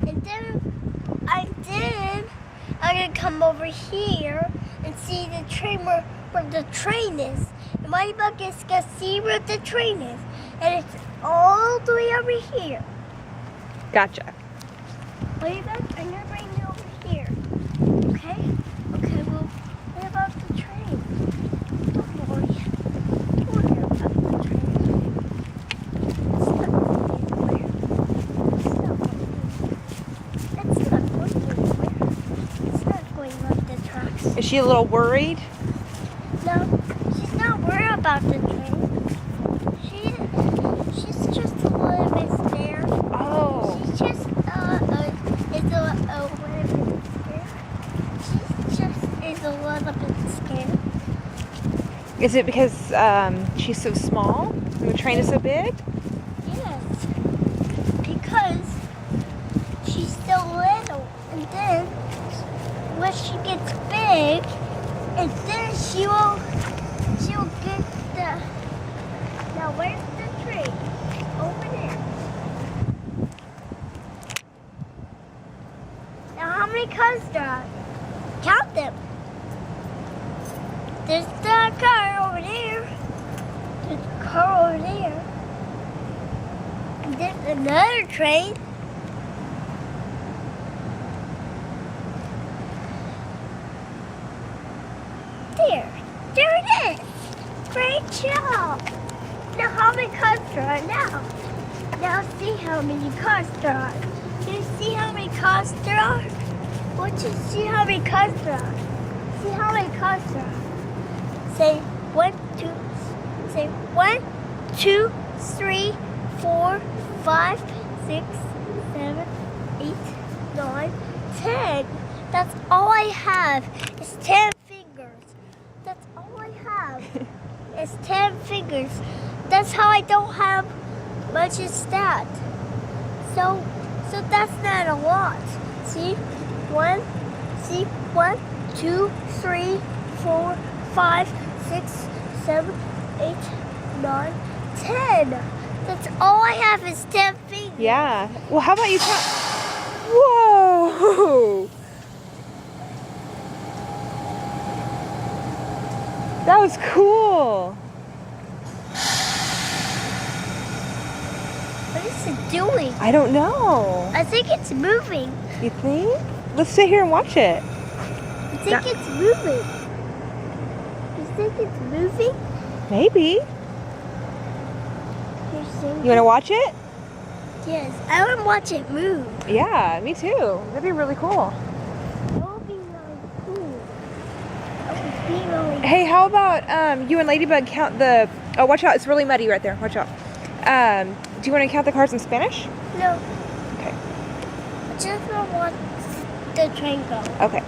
And then I'm gonna come over here and see the train where the train is. And Ladybug is gonna see where the train is. And it's all the way over here. Gotcha. Ladybug, I'm gonna bring you over here. Okay? Okay, well, what about the train? Don't worry. Don't worry about the train. It's not going anywhere. It's not going anywhere. It's not going off the tracks. Is she a little worried? No, she's not worried about the train. She's just a little bit scared. Oh. She's just is a little bit scared. She's just is a little bit scared. Is it because she's so small and the train is so big? Yes, because she's so little, and then when she gets big, and then she'll get the. Now where's the tree? Over there. Now how many cars there are? Count them. There's the car over there. There's a car over there. And there's another train. There it is. Great job. Now how many cars there are now? Now see how many cars there are. Do you see how many cars there are? Want you to see how many cars there are? See how many cars there are. Say 1, 2. Say 1, 2, 3, 4, 5, 6, 7, 8, 9, 10. That's all I have. It's 10 fingers. That's all I have. It's 10 fingers. That's how I don't have much as that. So that's not a lot. See? 1, 2, 3, 4, 5, 6, 7, 8, 9, 10. That's all I have is 10 fingers. Yeah. Well, how about you count? Whoa! That was cool. What is it doing? I don't know. I think it's moving. You think? Let's sit here and watch it. I think it's moving. You think it's moving? Maybe. You want to watch it? Yes, I want to watch it move. Yeah, me too. That'd be really cool. That would be really cool. That would be really Hey, how about you and Ladybug count the... Oh, watch out. It's really muddy right there. Watch out. Do you want to count the cars in Spanish? No, Okay. I just want to watch the train go. Okay.